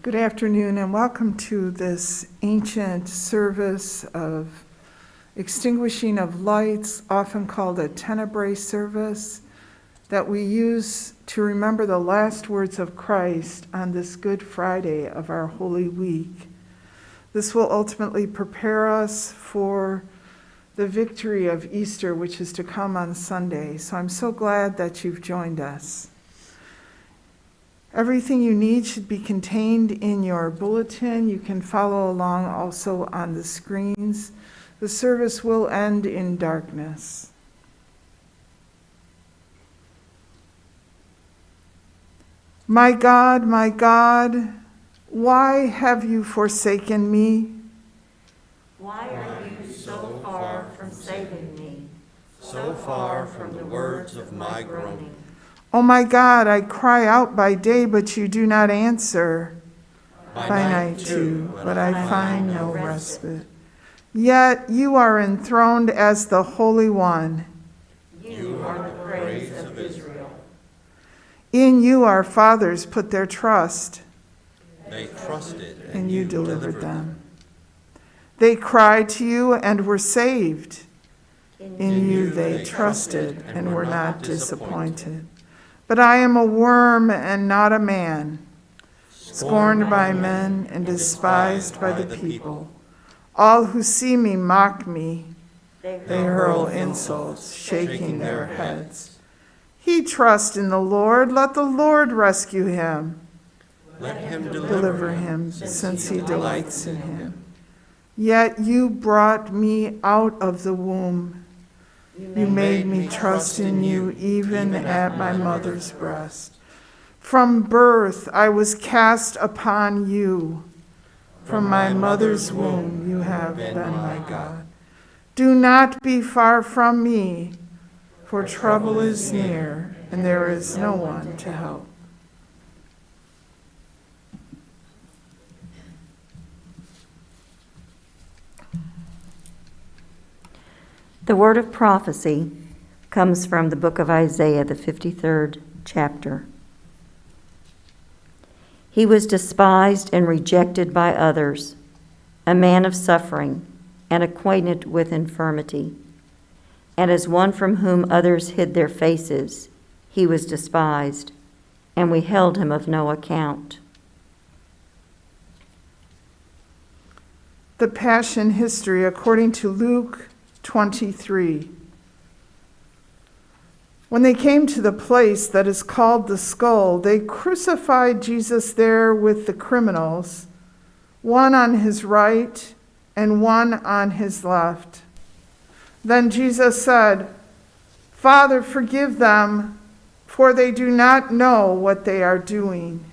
Good afternoon and welcome to this ancient service of extinguishing of lights, often called a tenebrae service, that we use to remember the last words of Christ on this Good Friday of our Holy Week. This will ultimately prepare us for the victory of Easter, which is to come on Sunday. So I'm so glad that you've joined us. Everything you need should be contained in your bulletin. You can follow along also on the screens. The service will end in darkness. My God, why have you forsaken me? Why are you so far from saving me, so far from the words of my groaning? Oh my God, I cry out by day, but you do not answer. By night too, but I find no respite. Yet you are enthroned as the Holy One. You are the praise of Israel. In you our fathers put their trust. They trusted, and you delivered them. They cried to you and were saved. In you they trusted and were not disappointed. But I am a worm and not a man, scorned by men and despised by the people. All who see me mock me. They hurl insults, shaking their heads. He trusts in the Lord. Let the Lord rescue him. Let him Deliver him, since he delights in him. Yet you brought me out of the womb. You made me trust in you even at my mother's breast. From birth I was cast upon you. From my mother's womb you have been my God. Do not be far from me, for trouble is near, and there is no one to help. The word of prophecy comes from the book of Isaiah, the 53rd chapter. He was despised and rejected by others, a man of suffering and acquainted with infirmity. And as one from whom others hid their faces, he was despised, and we held him of no account. The Passion History according to Luke 23. When they came to the place that is called the Skull, they crucified Jesus there with the criminals, one on his right and one on his left. Then Jesus said, "Father, forgive them, for they do not know what they are doing."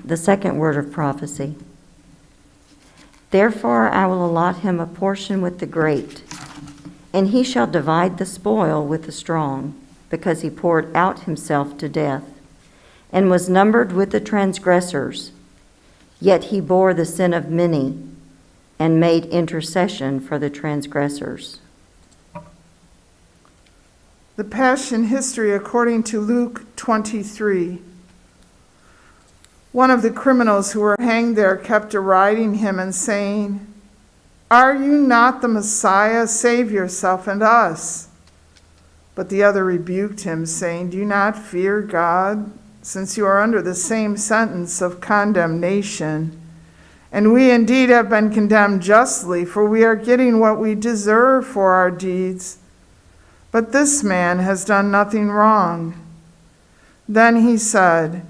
The second word of prophecy Therefore I will allot him a portion with the great, and he shall divide the spoil with the strong, because he poured out himself to death, and was numbered with the transgressors. Yet he bore the sin of many, and made intercession for the transgressors. The Passion History according to Luke 23. One of the criminals who were hanged there kept deriding him and saying, "Are you not the Messiah? Save yourself and us." But the other rebuked him, saying, "Do not fear God, since you are under the same sentence of condemnation. And we indeed have been condemned justly, for we are getting what we deserve for our deeds. But this man has done nothing wrong." Then he said,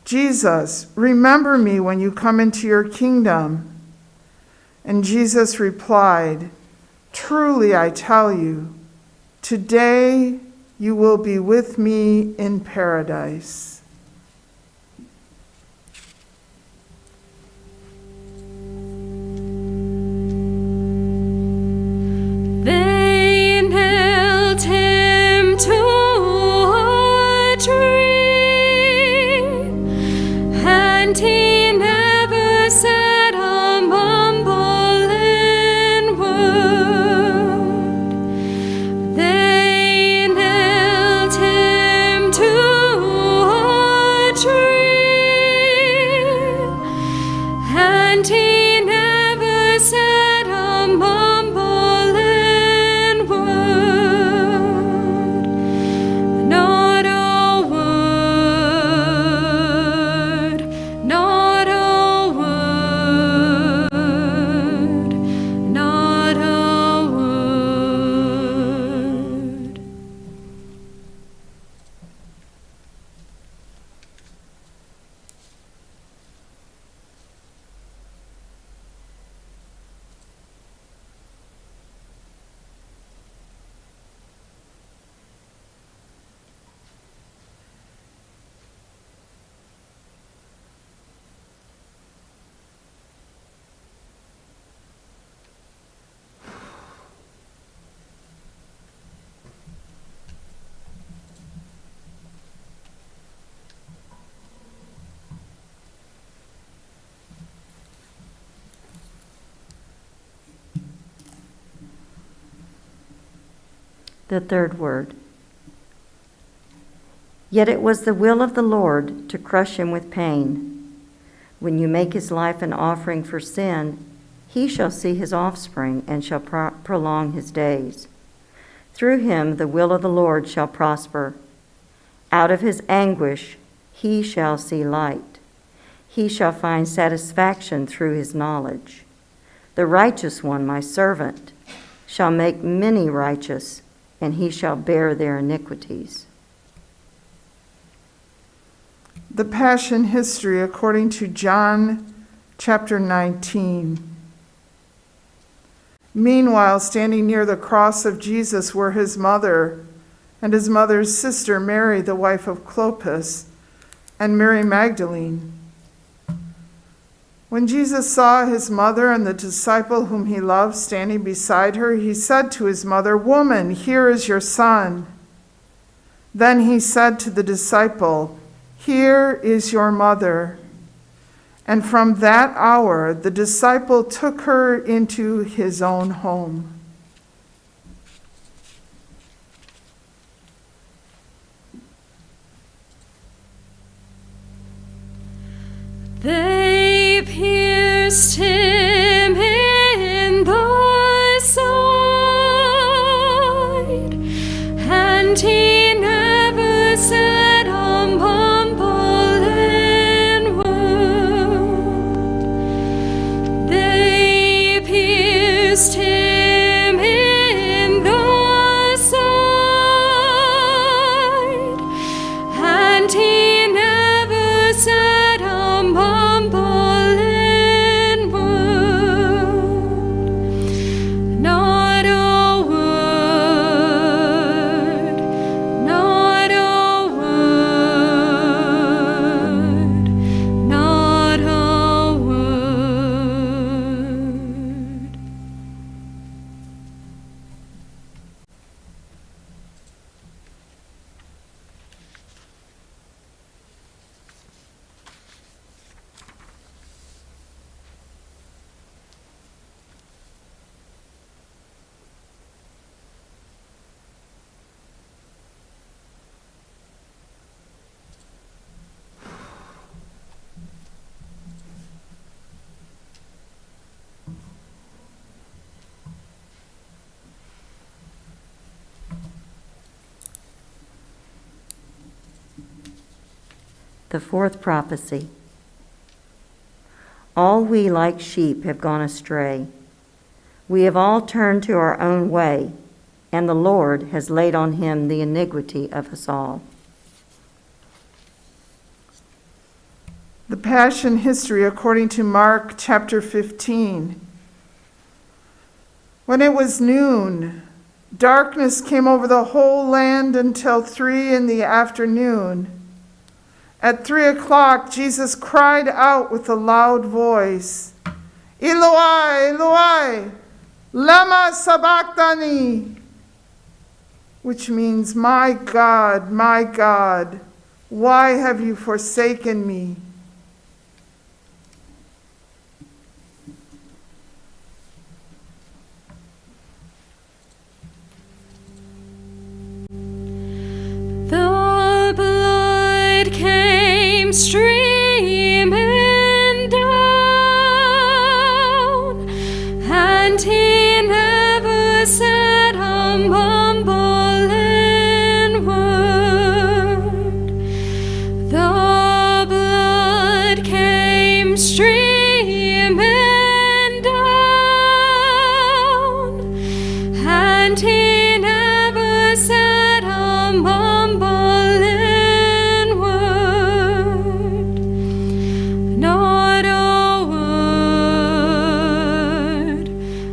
"Jesus, remember me when you come into your kingdom." And Jesus replied, "Truly I tell you, today you will be with me in paradise." They nailed him to a tree, and he never said a mumbling word. They nailed him to a tree, and he never said a mumbling word. Not a word, not a word, not a word. The third word. Yet it was the will of the Lord to crush him with pain. When you make his life an offering for sin, he shall see his offspring and shall prolong his days. Through him the will of the Lord shall prosper. Out of his anguish he shall see light. He shall find satisfaction through his knowledge. The righteous one, my servant, shall make many righteous, and he shall bear their iniquities. The Passion History according to John chapter 19. Meanwhile, standing near the cross of Jesus were his mother and his mother's sister Mary, the wife of Clopas, and Mary Magdalene. When Jesus saw his mother and the disciple whom he loved standing beside her, he said to his mother, "Woman, here is your son." Then he said to the disciple, "Here is your mother." And from that hour, the disciple took her into his own home. They pierced him in the side, and he never said a mumbling word. They pierced him in the side, and he never said a mumbling word. Not a word, not a word. The fourth prophecy. All we like sheep have gone astray. We have all turned to our own way, and the Lord has laid on him the iniquity of us all. The Passion History according to Mark chapter 15. When it was noon, darkness came over the whole land until 3 p.m. At 3 o'clock, Jesus cried out with a loud voice, Eloi, Eloi, lama sabachthani, which means, my God, why have you forsaken me? The blood came streaming down, and he never said a mumbling word. The blood came streaming down, and he never said a mumbling word, not a word,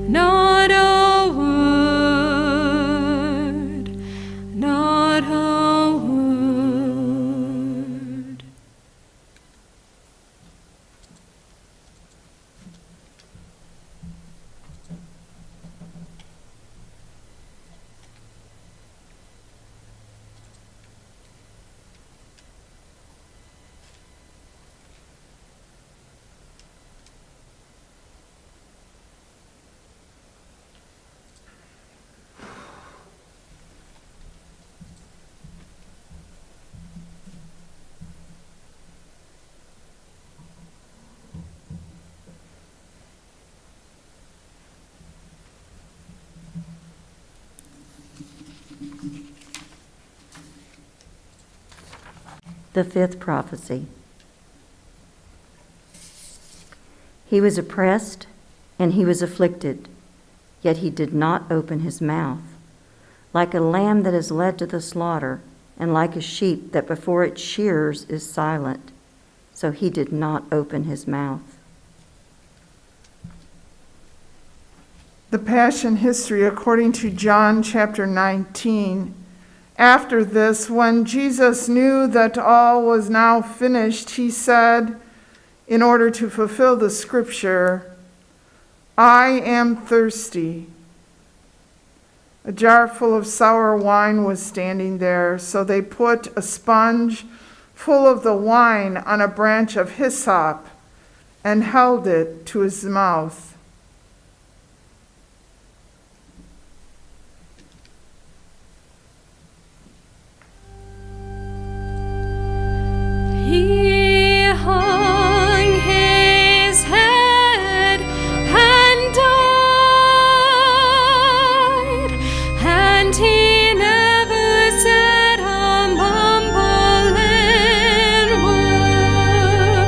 not a word, not a word. The fifth prophecy. He was oppressed and he was afflicted, yet he did not open his mouth. Like a lamb that is led to the slaughter, and like a sheep that before its shearers is silent, so he did not open his mouth. The Passion History according to John chapter 19. After this, when Jesus knew that all was now finished, he said, in order to fulfill the scripture, I am thirsty. A jar full of sour wine was standing there, so they put a sponge full of the wine on a branch of hyssop and held it to his mouth. He hung his head and died, and he never said a mumbling word.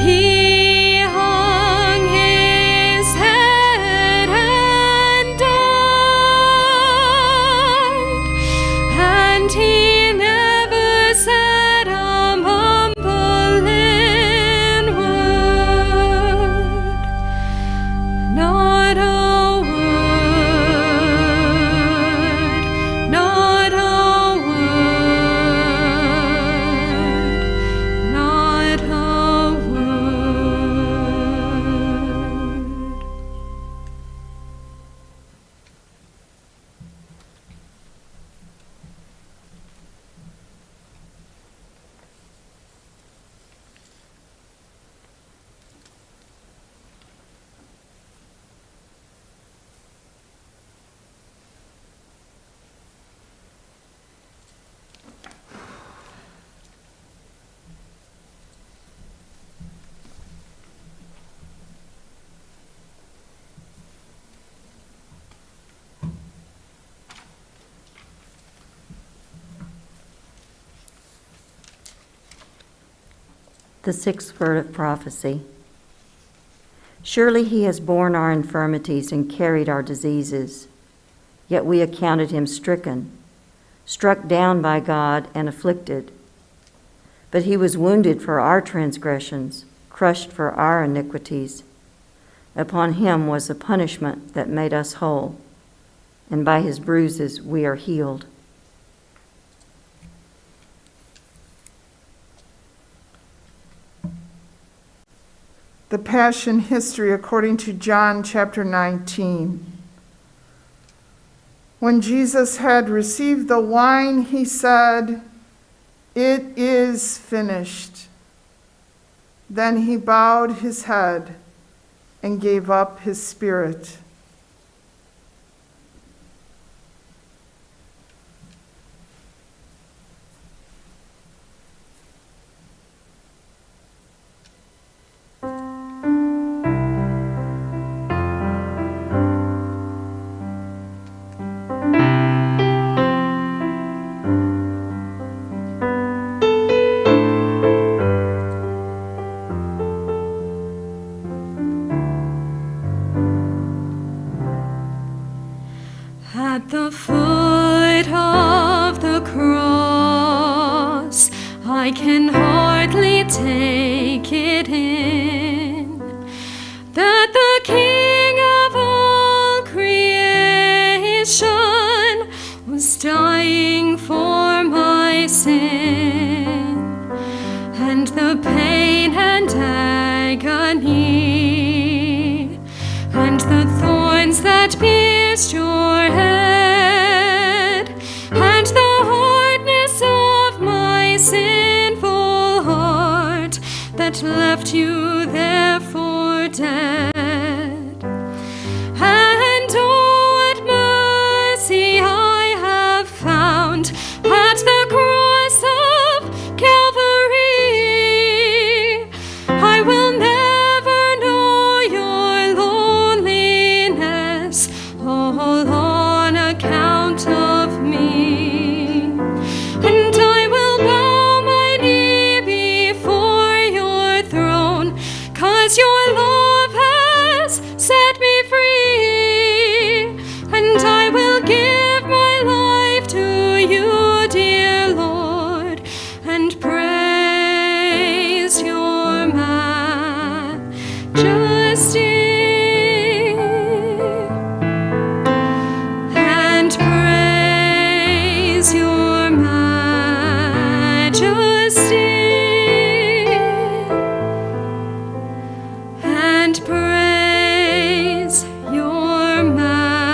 He hung The sixth word of prophecy. Surely he has borne our infirmities and carried our diseases, yet we accounted him stricken, struck down by God and afflicted. But he was wounded for our transgressions, crushed for our iniquities. Upon him was the punishment that made us whole, and by his bruises we are healed. The Passion History according to John chapter 19. When Jesus had received the wine, he said, "It is finished." Then he bowed his head and gave up his spirit. At the foot of the cross, I can hardly take it in, that the King of all creation was dying for my sin, and the pain and agony, and the thorns that pierced your head, and the hardness of my sinful heart that left you there for dead. And oh, what mercy I have found at the cross of Calvary. I will never know your loneliness, all on account of me. And I will bow my knee before your throne, 'cause your love has set me free. And I will give my life to you, dear Lord, and praise your majesty. And praise your majesty. And praise your majesty.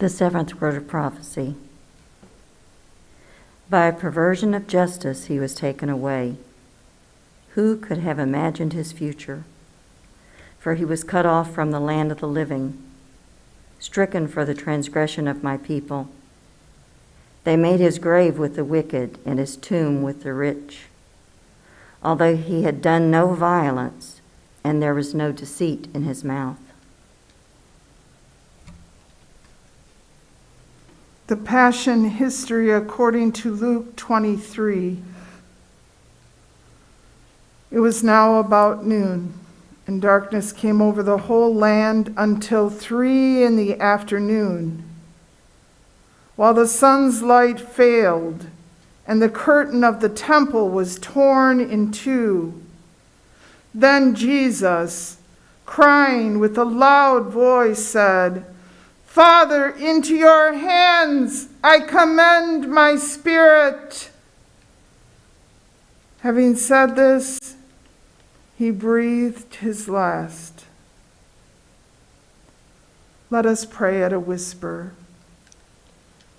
The seventh word of prophecy. By a perversion of justice he was taken away. Who could have imagined his future? For he was cut off from the land of the living, stricken for the transgression of my people. They made his grave with the wicked and his tomb with the rich. Although he had done no violence, and there was no deceit in his mouth. The Passion History according to Luke 23. It was now about noon, and darkness came over the whole land until 3 in the afternoon, while the sun's light failed, and the curtain of the temple was torn in two. Then Jesus, crying with a loud voice, said, Father, into your hands I commend my spirit. Having said this, he breathed his last. Let us pray at a whisper.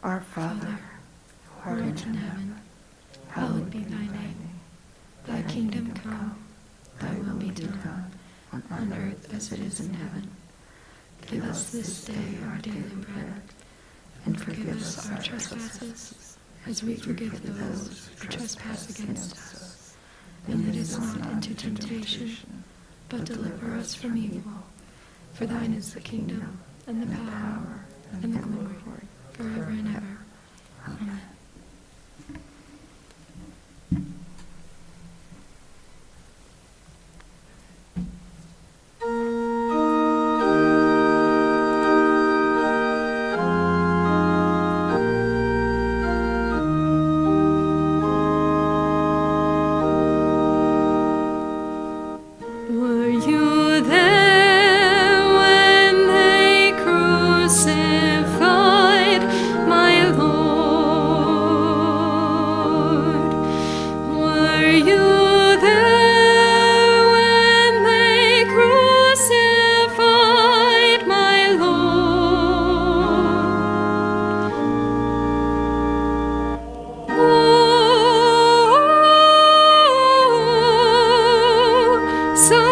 Our Father, who art in heaven, hallowed be thy name. Thy kingdom come, thy will be done, on earth as it is in heaven. Give us this day our daily bread, and forgive us our trespasses, as we forgive those who trespass against us. And lead us not into temptation, but deliver us from evil. For thine is the kingdom, and the power, and the glory, forever and ever. Amen. Were you there when they crucified my Lord? Were you there when they crucified my Lord? Oh, so